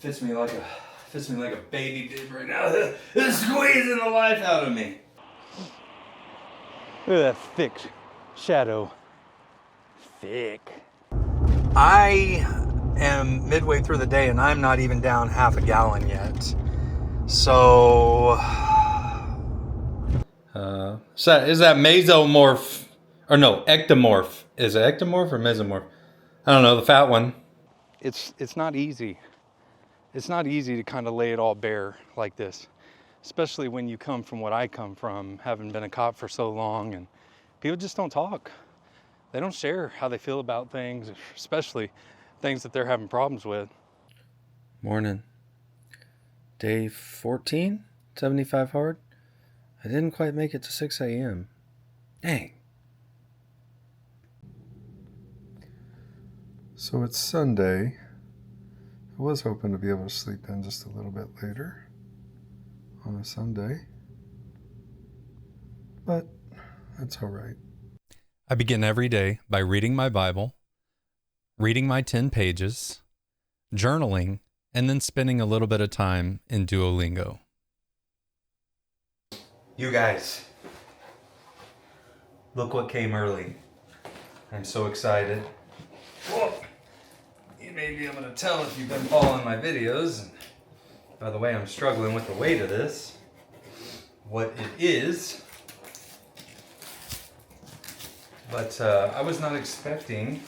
Fits me like a baby did right now. It's squeezing the life out of me. Look at that thick shadow. Thick. I am midway through the day and I'm not even down half a gallon yet. So, is that mesomorph, or no, ectomorph? Is it ectomorph or mesomorph? I don't know, the fat one. It's not easy. It's not easy to kind of lay it all bare like this, especially when you come from what I come from, having been a cop for so long, and people just don't talk. They don't share how they feel about things, especially things that they're having problems with. Morning. Day 14, 75 hard. I didn't quite make it to 6 a.m. Dang. So it's Sunday. I was hoping to be able to sleep in just a little bit later on a Sunday, but that's all right. I begin every day by reading my Bible, reading my 10 pages, journaling, and then spending a little bit of time in Duolingo. You guys, look what came early. I'm so excited. Whoa. You may be able to tell if you've been following my videos. By the way, I'm struggling with the weight of this. What it is. But I was not expecting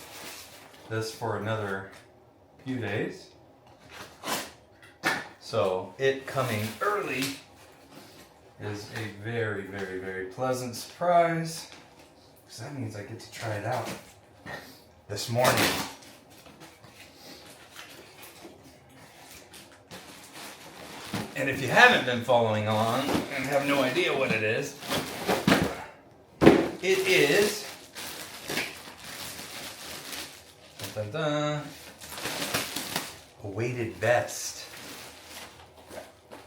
this for another few days. So it coming early is a very, very, very pleasant surprise. Because that means I get to try it out this morning. And if you haven't been following along and have no idea what it is dun, dun, dun, a weighted vest.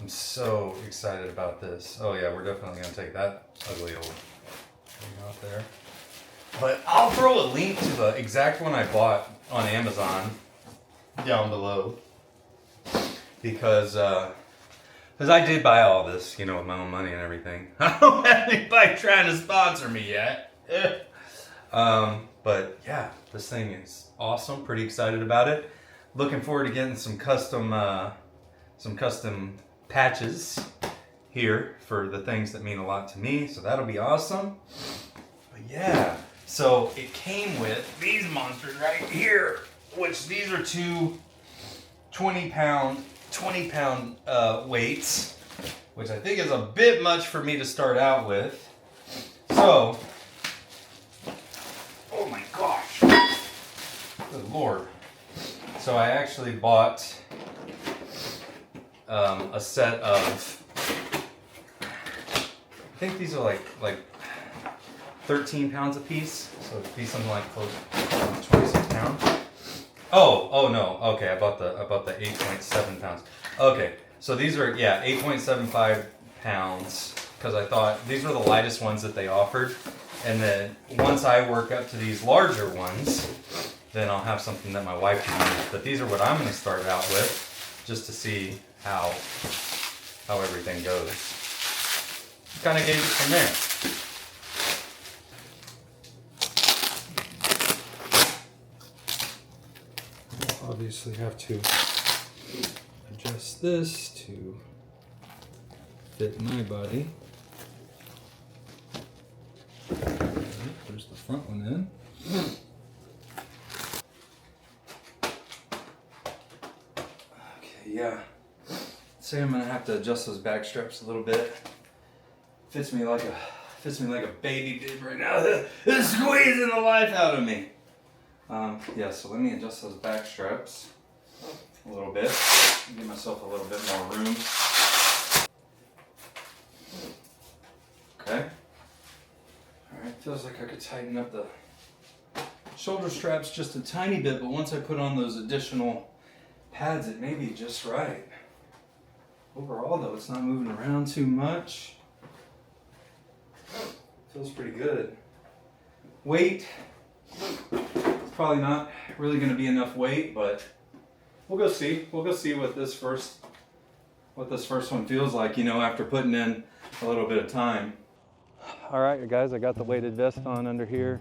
I'm so excited about this. Oh yeah, we're definitely gonna take that ugly old thing out there. But I'll throw a link to the exact one I bought on Amazon down below. Because I did buy all this, you know, with my own money and everything. I don't have anybody trying to sponsor me yet. But yeah, this thing is awesome. Pretty excited about it. Looking forward to getting some custom patches here for the things that mean a lot to me. So that'll be awesome. But yeah, so it came with these monsters right here, which these are two 20-pound weights, which I think is a bit much for me to start out with. So, oh my gosh, good Lord. So I actually bought a set of, I think these are like 13 pounds a piece, so it'd be something like close to 26 pounds. Oh no. Okay, I bought the 8.7 pounds. Okay, so these are 8.75 pounds because I thought these were the lightest ones that they offered, and then once I work up to these larger ones, then I'll have something that my wife can use. But these are what I'm going to start out with, just to see how everything goes. Kind of gauge it from there. Obviously have to adjust this to fit my body. There's the front one in. Okay, yeah. Say I'm gonna have to adjust those back straps a little bit. Fits me like a baby did right now. It's squeezing the life out of me. So let me adjust those back straps a little bit. Give myself a little bit more room. Okay. Alright, feels like I could tighten up the shoulder straps just a tiny bit, but once I put on those additional pads, it may be just right. Overall though, it's not moving around too much. Feels pretty good. Weight. Probably not really going to be enough weight, but we'll go see. We'll go see what this first one feels like, you know, after putting in a little bit of time. All right, guys, I got the weighted vest on under here.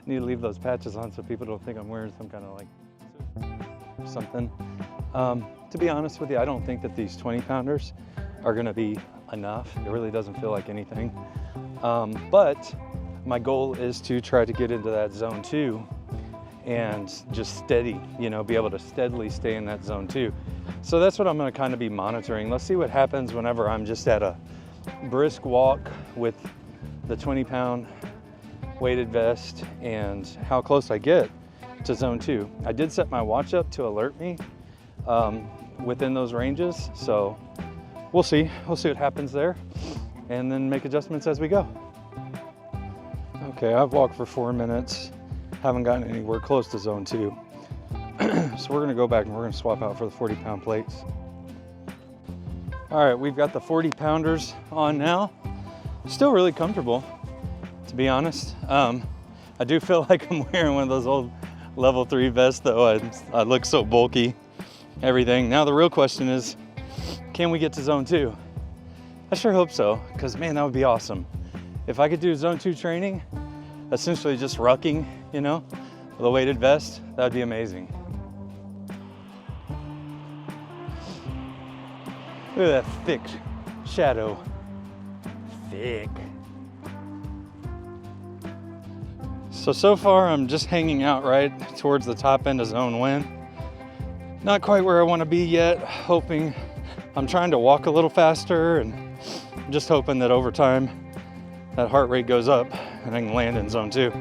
Need to leave those patches on so people don't think I'm wearing some kind of like something. To be honest with you, I don't think that these 20-pounders are gonna be enough. It really doesn't feel like anything. But my goal is to try to get into that zone 2 and just steady, you know, be able to steadily stay in that zone 2. So that's what I'm gonna kind of be monitoring. Let's see what happens whenever I'm just at a brisk walk with the 20-pound weighted vest and how close I get to zone 2. I did set my watch up to alert me within those ranges, so we'll see what happens there and then make adjustments as we go. Okay, I've walked for 4 minutes, haven't gotten anywhere close to zone 2. So we're gonna go back and we're gonna swap out for the 40-pound plates. All right, we've got the 40-pounders on now. Still really comfortable, to be honest. I do feel like I'm wearing one of those old level 3 vests though. I look so bulky, everything. Now the real question is, can we get to zone 2? I sure hope so, because man, that would be awesome. If I could do zone 2 training, essentially just rucking, you know, with a weighted vest, that would be amazing. Look at that thick shadow. Thick. So far I'm just hanging out right towards the top end of zone 1. Not quite where I want to be yet, hoping, I'm trying to walk a little faster and just hoping that over time that heart rate goes up and I can land in zone 2.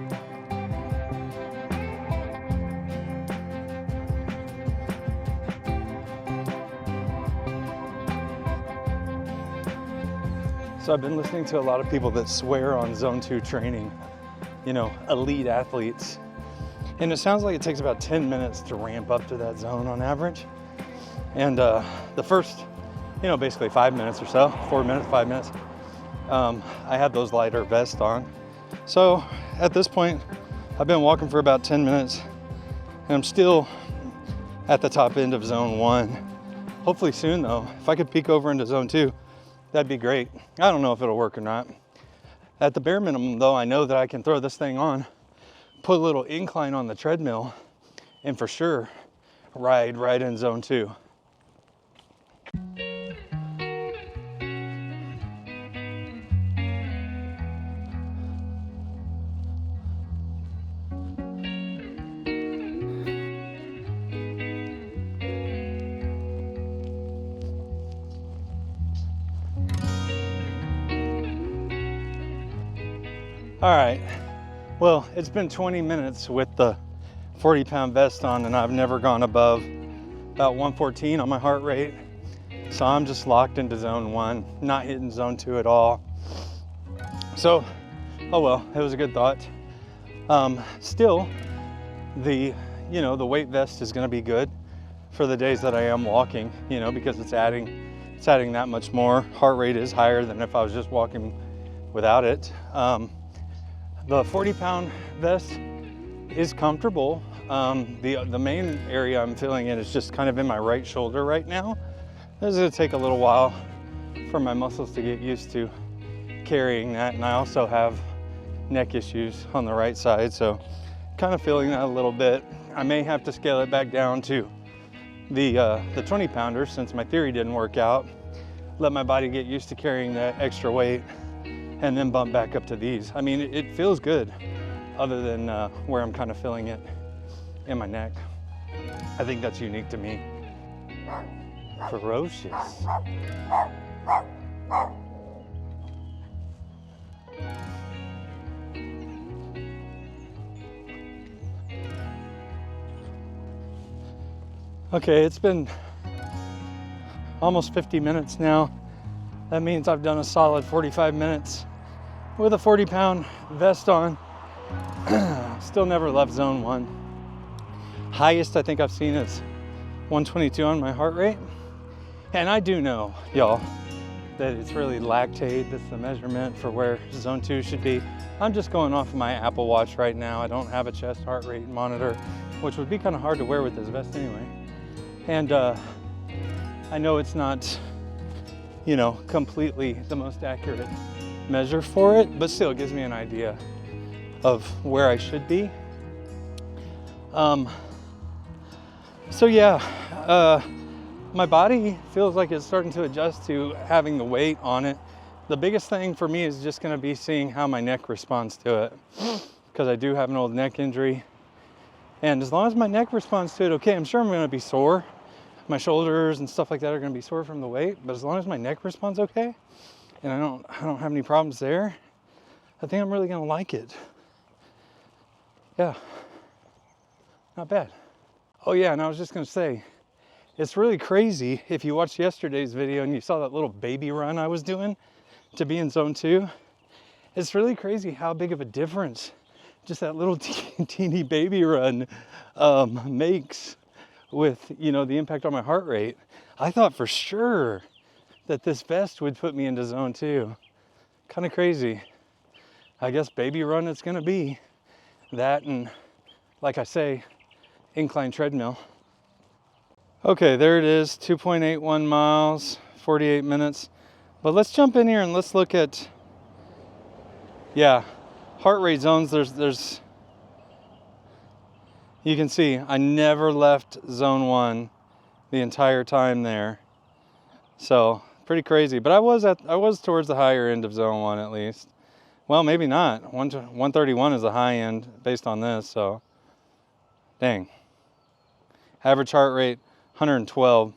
So I've been listening to a lot of people that swear on zone 2 training, you know, elite athletes. And it sounds like it takes about 10 minutes to ramp up to that zone on average. And the first, you know, basically 5 minutes or so, 4 minutes, 5 minutes, I had those lighter vests on. So at this point, I've been walking for about 10 minutes and I'm still at the top end of zone 1. Hopefully soon though, if I could peek over into zone 2, that'd be great. I don't know if it'll work or not. At the bare minimum though, I know that I can throw this thing on, put a little incline on the treadmill, and for sure, ride right in zone 2. All right, well, it's been 20 minutes with the 40-pound vest on and I've never gone above about 114 on my heart rate. So I'm just locked into zone 1, not hitting zone 2 at all. So, oh well, it was a good thought. Still, the weight vest is gonna be good for the days that I am walking, you know, because it's adding that much more. Heart rate is higher than if I was just walking without it. The 40-pound vest is comfortable. The main area I'm feeling it is just kind of in my right shoulder right now. This is gonna take a little while for my muscles to get used to carrying that. And I also have neck issues on the right side, so kind of feeling that a little bit. I may have to scale it back down to the 20-pounder since my theory didn't work out. Let my body get used to carrying that extra weight and then bump back up to these. I mean, it feels good other than where I'm kind of feeling it in my neck. I think that's unique to me. Ferocious. Okay, it's been almost 50 minutes now. That means I've done a solid 45 minutes with a 40-pound vest on. Still never left zone 1. Highest I think I've seen is 122 on my heart rate. And I do know, y'all, that it's really lactate. That's the measurement for where zone 2 should be. I'm just going off of my Apple Watch right now. I don't have a chest heart rate monitor. which would be kind of hard to wear with this vest anyway. And I know it's not, you know, completely the most accurate measure for it, but still it gives me an idea of where I should be. So yeah, my body feels like it's starting to adjust to having the weight on it. The biggest thing for me is just going to be seeing how my neck responds to it, because I do have an old neck injury. And as long as my neck responds to it okay, I'm sure I'm going to be sore. My shoulders and stuff like that are going to be sore from the weight, but as long as my neck responds okay, and I don't have any problems there, I think I'm really going to like it. Yeah, not bad. Oh yeah, and I was just going to say, it's really crazy if you watched yesterday's video and you saw that little baby run I was doing to be in zone 2. It's really crazy how big of a difference just that little teeny baby run makes with, you know, the impact on my heart rate. I thought for sure that this vest would put me into zone 2. Kind of crazy. I guess baby run it's gonna be. That and, like I say, incline treadmill. Okay, there it is, 2.81 miles, 48 minutes. But let's jump in here and let's look at, yeah, heart rate zones. There's, you can see I never left zone 1 the entire time there. So pretty crazy, but I was towards the higher end of zone 1 at least. Well, maybe not. 131 is the high end based on this, so dang. Average heart rate 112.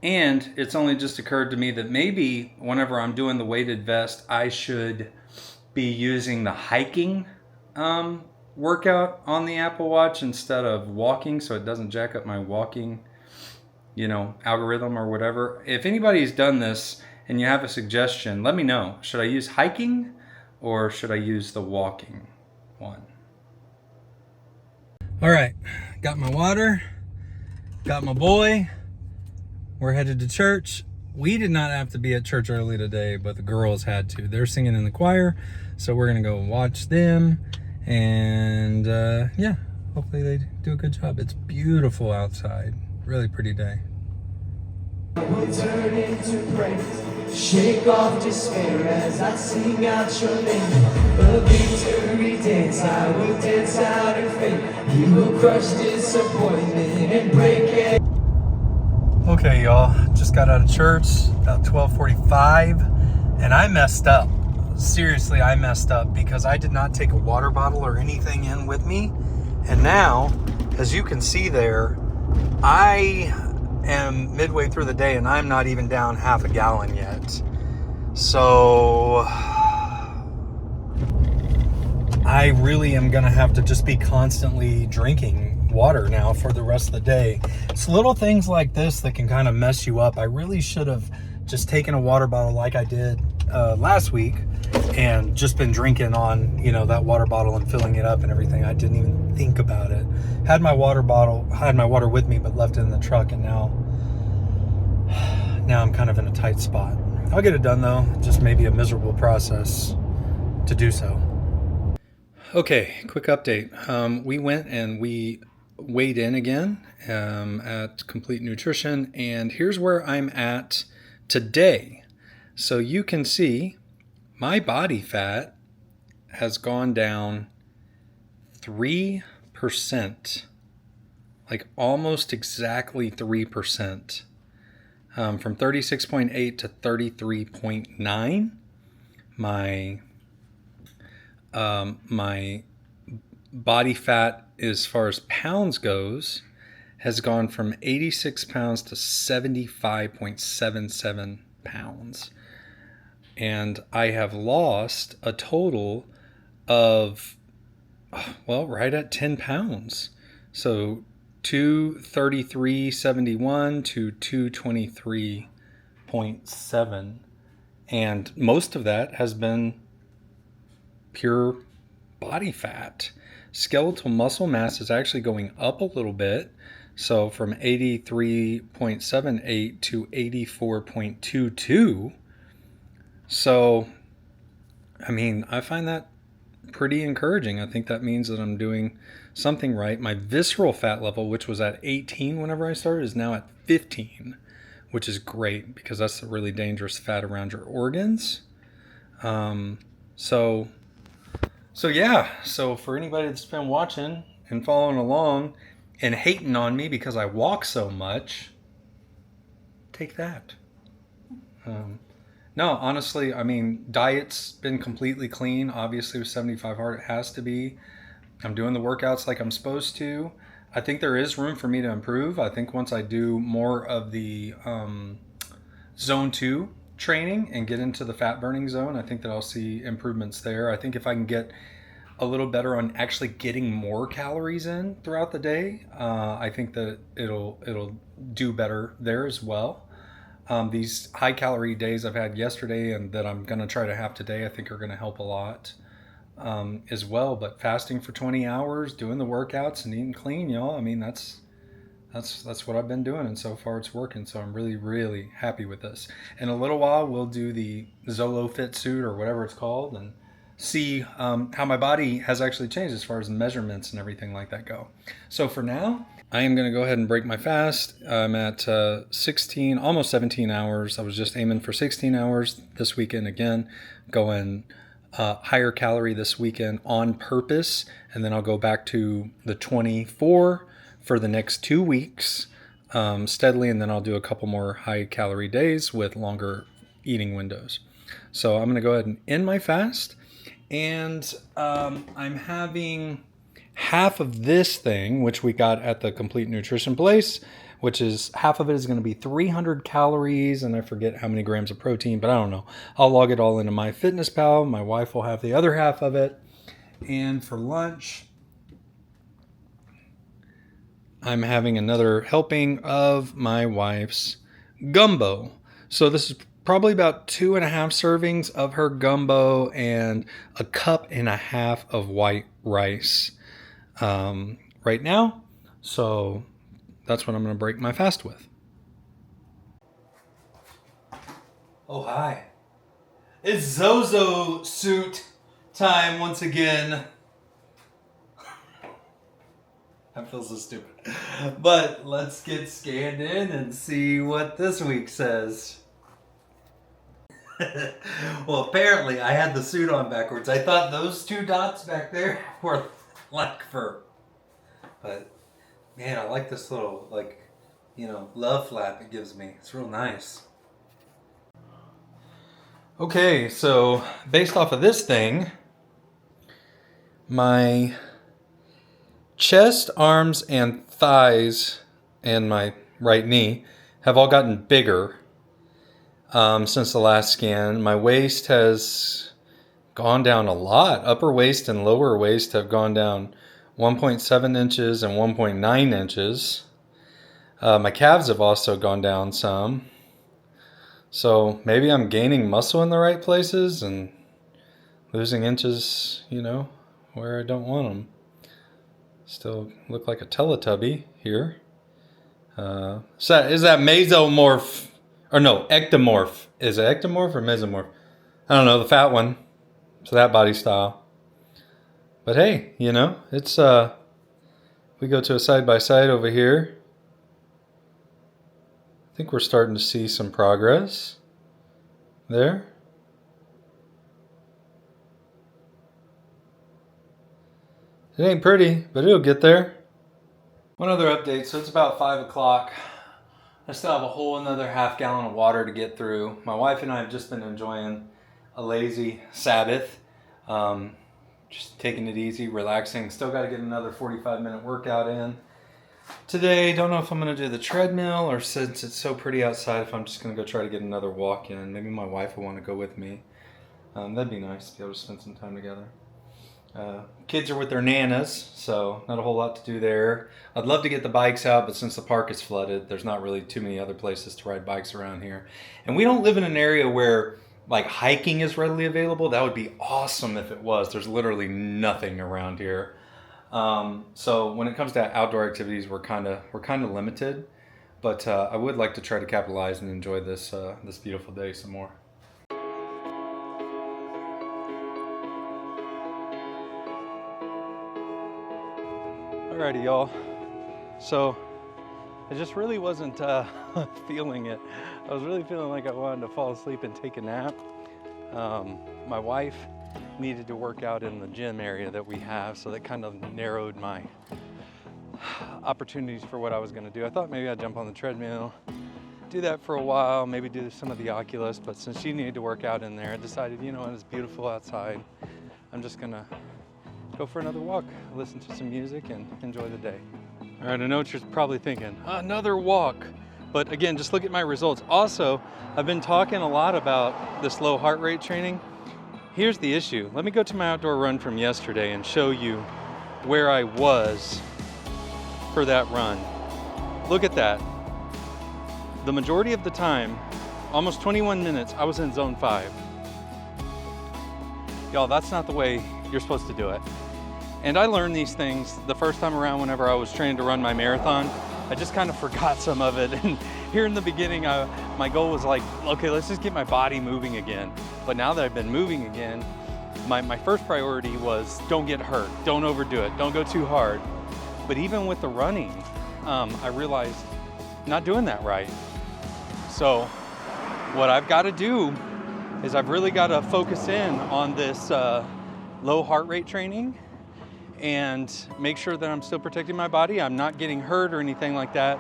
And it's only just occurred to me that maybe whenever I'm doing the weighted vest, I should be using the hiking workout on the Apple Watch instead of walking, so it doesn't jack up my walking, you know, algorithm or whatever. If anybody's done this and you have a suggestion, let me know. Should I use hiking or should I use the walking one? All right, got my water, got my boy. We're headed to church. We did not have to be at church early today, but the girls had to. They're singing in the choir, so we're gonna go watch them. And yeah, hopefully they do a good job. It's beautiful outside, really pretty day. Will turn into praise, shake off despair as I sing out your name. A victory dance, I will dance out in faith. You will crush disappointment and break it. Okay, y'all, just got out of church about 12:45, and I messed up. Seriously, I messed up because I did not take a water bottle or anything in with me. And now, as you can see there, I am midway through the day and I'm not even down half a gallon yet. So I really am gonna have to just be constantly drinking water now for the rest of the day. It's little things like this that can kind of mess you up. I really should have just taken a water bottle like I did last week and just been drinking on, you know, that water bottle and filling it up and everything. I didn't even think about it. Had my water with me, but left it in the truck, and now I'm kind of in a tight spot. I'll get it done though, just maybe a miserable process to do so. Okay, quick update. We went and we weighed in again at Complete Nutrition, and here's where I'm at today. So you can see my body fat has gone down 3%, like almost exactly 3%, from 36.8 to 33.9. My body fat, as far as pounds goes, has gone from 86 pounds to 75.77 pounds. And I have lost a total of, well, right at 10 pounds. So 233.71 to 223.7. And most of that has been pure body fat. Skeletal muscle mass is actually going up a little bit. So from 83.78 to 84.22. So, I mean, I find that pretty encouraging. I think that means that I'm doing something right. My visceral fat level, which was at 18 whenever I started, is now at 15, which is great because that's a really dangerous fat around your organs. So yeah. So for anybody that's been watching and following along and hating on me because I walk so much, take that. No, honestly, I mean, diet's been completely clean. Obviously, with 75 hard, it has to be. I'm doing the workouts like I'm supposed to. I think there is room for me to improve. I think once I do more of the zone 2 training and get into the fat burning zone, I think that I'll see improvements there. I think if I can get a little better on actually getting more calories in throughout the day, I think that it'll do better there as well. These high calorie days I've had yesterday and that I'm going to try to have today, I think are going to help a lot as well. But fasting for 20 hours, doing the workouts and eating clean, y'all, I mean, that's what I've been doing, and so far it's working. So I'm really, really happy with this. In a little while, we'll do the Zolo Fit suit or whatever it's called and see how my body has actually changed as far as measurements and everything like that go. So for now, I am going to go ahead and break my fast. I'm at 16, almost 17 hours. I was just aiming for 16 hours this weekend again, going higher calorie this weekend on purpose, and then I'll go back to the 24 for the next 2 weeks steadily, and then I'll do a couple more high calorie days with longer eating windows. So I'm going to go ahead and end my fast, and I'm having half of this thing, which we got at the Complete Nutrition place, which is half of it is going to be 300 calories, and I forget how many grams of protein, but I don't know. I'll log it all into MyFitnessPal. My wife will have the other half of it. And for lunch, I'm having another helping of my wife's gumbo. So this is probably about 2.5 servings of her gumbo and a cup and a half of white rice right now. So that's what I'm going to break my fast with. Oh, hi. It's Zozo suit time once again. That feels so stupid. But let's get scanned in and see what this week says. Well, apparently I had the suit on backwards. I thought those 2 dots back there were like fur. But man, I like this little, like, you know, love flap it gives me. It's real nice. Okay, so based off of this thing, my chest, arms, and thighs, and my right knee have all gotten bigger since the last scan. My waist has gone down a lot. Upper waist and lower waist have gone down 1.7 inches and 1.9 inches. My calves have also gone down some. So maybe I'm gaining muscle in the right places and losing inches, you know, where I don't want them. Still look like a Teletubby here. Is that mesomorph? Or no, ectomorph. Is it ectomorph or mesomorph? I don't know, the fat one. So that body style. But hey, you know, it's we go to a side-by-side over here. I think we're starting to see some progress there. It ain't pretty, but it'll get there. One other update, so it's about 5 o'clock. I still have a whole another half gallon of water to get through. My wife and I have just been enjoying a lazy Sabbath. Just taking it easy, relaxing. Still got to get another 45-minute workout in. Today, don't know if I'm going to do the treadmill or since it's so pretty outside, if I'm just going to go try to get another walk in. Maybe my wife will want to go with me. That'd be nice to be able to spend some time together. Kids are with their nanas, so not a whole lot to do there. I'd love to get the bikes out, but since the park is flooded, there's not really too many other places to ride bikes around here. And we don't live in an area where like hiking is readily available. That would be awesome if it was. There's literally nothing around here. So when it comes to outdoor activities, we're kind of limited, but I would like to try to capitalize and enjoy this beautiful day some more. Alrighty, y'all. So I just really wasn't feeling it. I was really feeling like I wanted to fall asleep and take a nap. My wife needed to work out in the gym area that we have, so that kind of narrowed my opportunities for what I was going to do. I thought maybe I'd jump on the treadmill, do that for a while, maybe do some of the Oculus, but since she needed to work out in there, I decided, you know what, it's beautiful outside. I'm just gonna go for another walk, listen to some music, and enjoy the day. All right, I know what you're probably thinking, another walk. But again, just look at my results. Also, I've been talking a lot about this low heart rate training. Here's the issue. Let me go to my outdoor run from yesterday and show you where I was for that run. Look at that. The majority of the time, almost 21 minutes, I was in zone 5. Y'all, that's not the way you're supposed to do it. And I learned these things the first time around whenever I was training to run my marathon. I just kind of forgot some of it. And here in the beginning, my goal was like, okay, let's just get my body moving again. But now that I've been moving again, my first priority was don't get hurt, don't overdo it, don't go too hard. But even with the running, I realized not doing that right. So what I've got to do is I've really got to focus in on this low heart rate training and make sure that I'm still protecting my body. I'm not getting hurt or anything like that.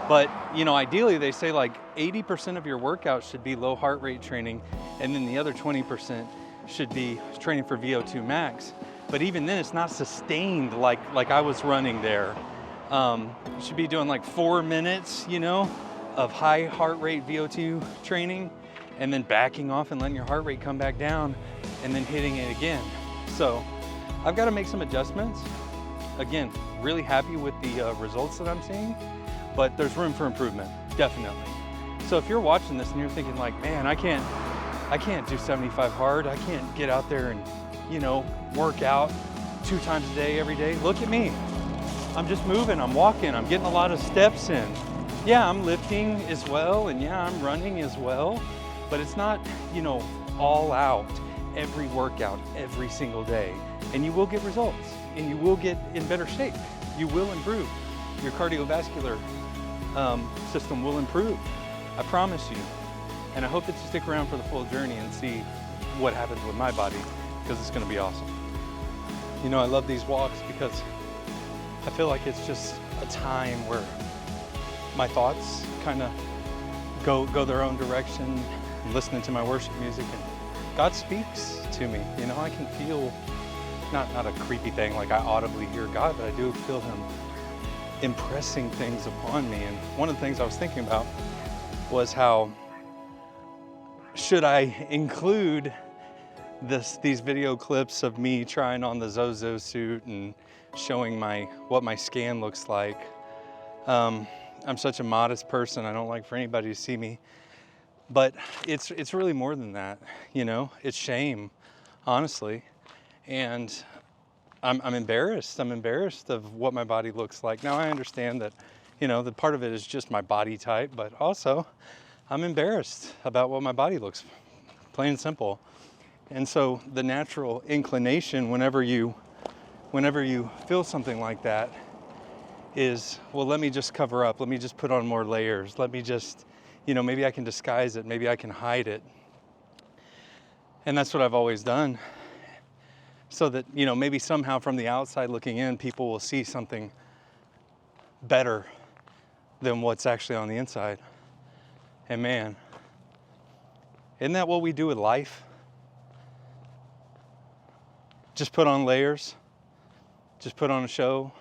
But, you know, ideally they say like 80% of your workout should be low heart rate training, and then the other 20% should be training for VO2 max. But even then it's not sustained like I was running there. You should be doing like 4 minutes, you know, of high heart rate VO2 training, and then backing off and letting your heart rate come back down and then hitting it again. So I've got to make some adjustments. Again, really happy with the results that I'm seeing, but there's room for improvement, definitely. So if you're watching this and you're thinking like, man, I can't do 75 hard. I can't get out there and, you know, work out 2 times a day, every day. Look at me. I'm just moving, I'm walking, I'm getting a lot of steps in. Yeah, I'm lifting as well, and yeah, I'm running as well, but it's not, you know, all out every workout every single day. And you will get results, and you will get in better shape. You will improve. Your cardiovascular system will improve. I promise you. And I hope that you stick around for the full journey and see what happens with my body, because it's gonna be awesome. You know, I love these walks because I feel like it's just a time where my thoughts kind of go their own direction. I'm listening to my worship music, and God speaks to me. You know, I can feel, not a creepy thing like I audibly hear God, but I do feel Him impressing things upon me. And one of the things I was thinking about was how should I include these video clips of me trying on the Zozo suit and showing what my scan looks like. I'm such a modest person. I don't like for anybody to see me, but it's really more than that. You know, it's shame, honestly, and I'm embarrassed. I'm embarrassed of what my body looks like. Now I understand that, you know, the part of it is just my body type, but also I'm embarrassed about what my body looks, plain and simple. And so the natural inclination whenever you feel something like that is, well, let me just cover up. Let me just put on more layers. Let me just, you know, maybe I can disguise it. Maybe I can hide it. And that's what I've always done. So that, you know, maybe somehow from the outside looking in, people will see something better than what's actually on the inside. And man, isn't that what we do with life? Just put on layers. Just put on a show.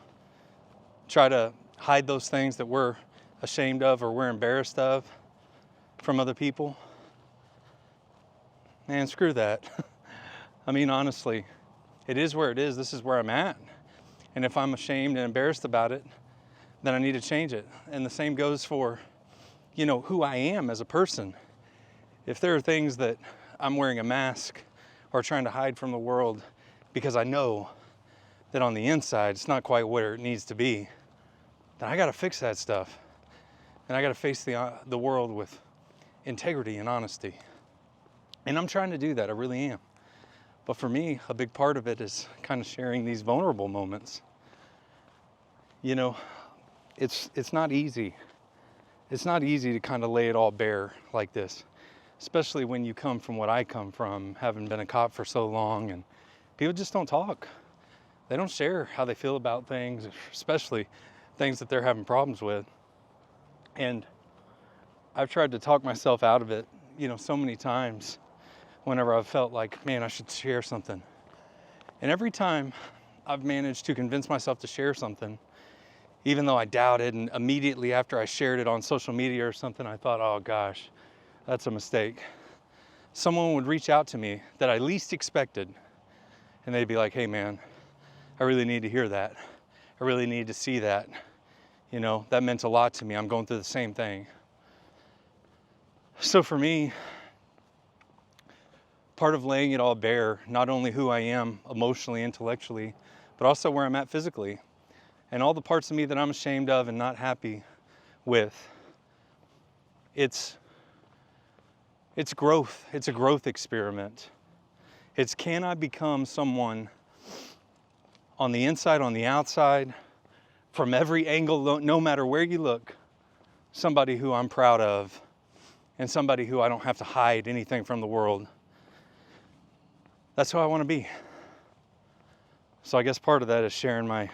Try to hide those things that we're ashamed of or we're embarrassed of from other people. Man, screw that. I mean, honestly, it is where it is. This is where I'm at. And if I'm ashamed and embarrassed about it, then I need to change it. And the same goes for, you know, who I am as a person. If there are things that I'm wearing a mask or trying to hide from the world because I know that on the inside it's not quite where it needs to be, then I gotta fix that stuff. And I gotta face the world with integrity and honesty. And I'm trying to do that, I really am. But for me, a big part of it is kind of sharing these vulnerable moments. you know, it's not easy. It's not easy to kind of lay it all bare like this, especially when you come from what I come from, having been a cop for so long, and people just don't talk. They don't share how they feel about things, especially things that they're having problems with. And I've tried to talk myself out of it, so many times whenever I've felt like, man, I should share something. And every time I've managed to convince myself to share something, even though I doubted, and immediately after I shared it on social media or something, I thought, oh gosh, that's a mistake. Someone would reach out to me that I least expected, and they'd be like, hey man, I really need to hear that. I really need to see that. That meant a lot to me. I'm going through the same thing. So for me, part of laying it all bare, not only who I am emotionally, intellectually, but also where I'm at physically, and all the parts of me that I'm ashamed of and not happy with, it's growth. It's a growth experiment. It's, can I become someone on the inside, on the outside, from every angle, no matter where you look, somebody who I'm proud of, and somebody who I don't have to hide anything from the world. That's who I want to be. So I guess part of that is sharing my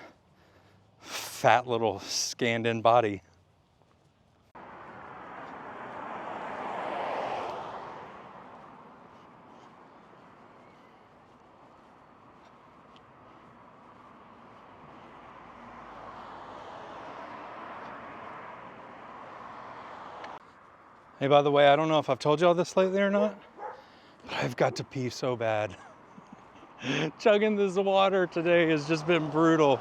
fat little scanned-in body. Hey, by the way, I don't know if I've told y'all this lately or not, but I've got to pee so bad. Chugging this water today has just been brutal.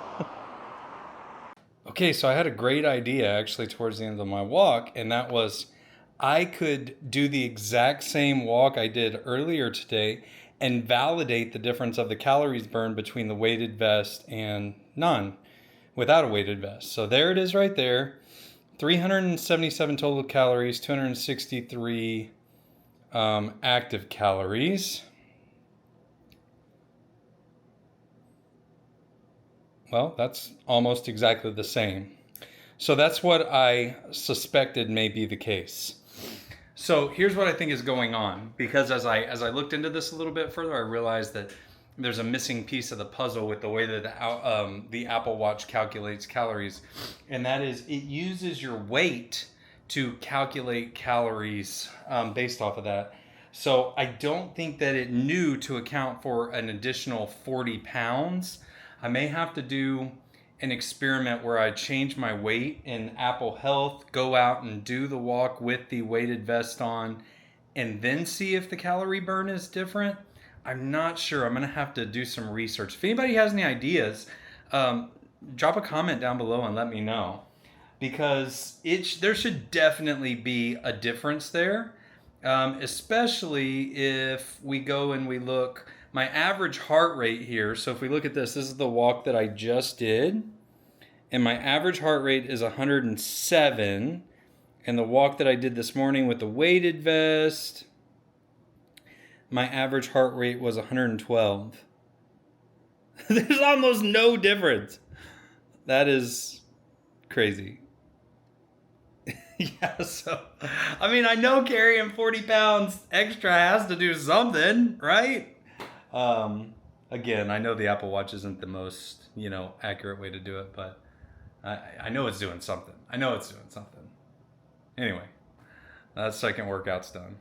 Okay, so I had a great idea actually towards the end of my walk, and that was I could do the exact same walk I did earlier today and validate the difference of the calories burned between the weighted vest and none without a weighted vest. So there it is right there. 377 total calories, 263 active calories. Well, that's almost exactly the same. So that's what I suspected may be the case. So here's what I think is going on, because as I looked into this a little bit further, I realized that there's a missing piece of the puzzle with the way that the Apple Watch calculates calories, and that is it uses your weight to calculate calories based off of that. So I don't think that it knew to account for an additional 40 pounds. I may have to do an experiment where I change my weight in Apple Health, go out and do the walk with the weighted vest on, and then see if the calorie burn is different. I'm not sure. I'm going to have to do some research. If anybody has any ideas, drop a comment down below and let me know. Because there should definitely be a difference there. Especially if we go and we look, my average heart rate here. So if we look at this is the walk that I just did. And my average heart rate is 107. And the walk that I did this morning with the weighted vest, my average heart rate was 112. There's almost no difference. That is crazy. Yeah, so, I mean, I know carrying 40 pounds extra has to do something, right? Again, I know the Apple Watch isn't the most, accurate way to do it, but I know it's doing something. I know it's doing something. Anyway, that second workout's done.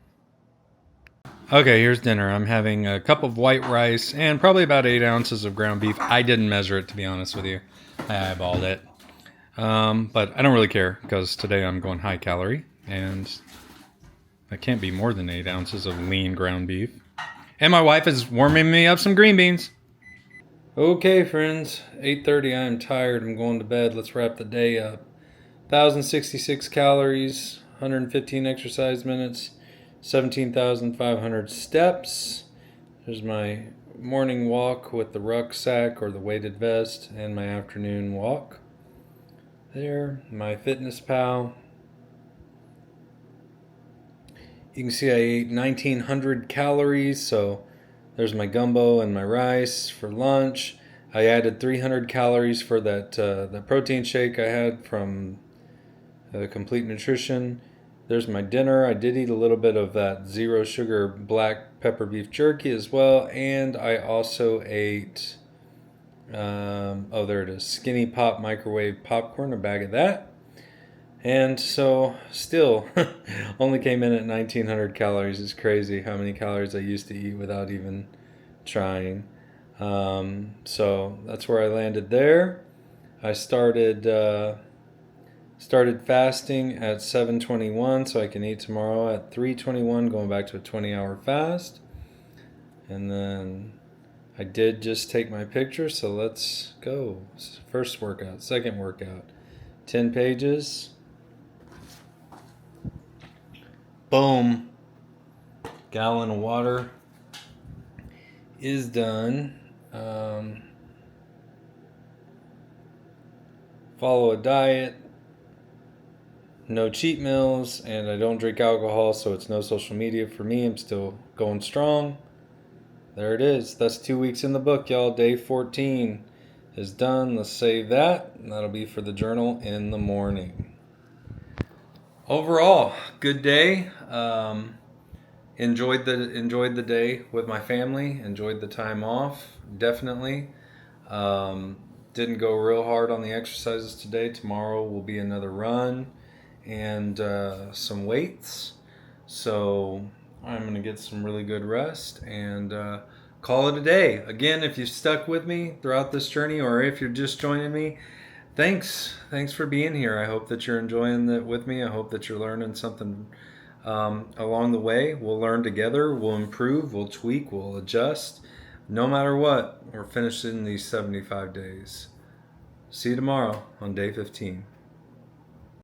Okay, here's dinner. I'm having a cup of white rice and probably about 8 ounces of ground beef. I didn't measure it, to be honest with you. I eyeballed it. But I don't really care because today I'm going high calorie and that can't be more than 8 ounces of lean ground beef. And my wife is warming me up some green beans. Okay, friends, 8:30. I am tired. I'm going to bed. Let's wrap the day up. 1,066 calories, 115 exercise minutes, 17,500 steps. There's my morning walk with the rucksack or the weighted vest and my afternoon walk. There, my Fitness Pal. You can see I ate 1,900 calories, so there's my gumbo and my rice for lunch. I added 300 calories for that protein shake I had from Complete Nutrition. There's my dinner. I did eat a little bit of that zero sugar black pepper beef jerky as well, and I also ate there it is, Skinny Pop microwave popcorn, a bag of that. And so still only came in at 1900 calories. It's crazy how many calories I used to eat without even trying. So that's where I landed there. I started fasting at 7:21 so I can eat tomorrow at 3:21, going back to a 20-hour fast. And then I did just take my picture, so let's go. First workout, second workout, 10 pages. Boom. Gallon of water is done. Follow a diet. No cheat meals, and I don't drink alcohol, so it's no social media for me. I'm still going strong. There it is. That's 2 weeks in the book, y'all. Day 14 is done. Let's save that, and that'll be for the journal in the morning. Overall, good day. Enjoyed the day with my family. Enjoyed the time off, definitely. Didn't go real hard on the exercises today. Tomorrow will be another run and some weights. So I'm going to get some really good rest and call it a day. Again, if you've stuck with me throughout this journey, or if you're just joining me, thanks for being here. I hope that you're enjoying it with me. I hope that you're learning something along the way. We'll learn together. We'll improve. We'll tweak. We'll adjust. No matter what, we're finishing these 75 days. See you tomorrow on day 15.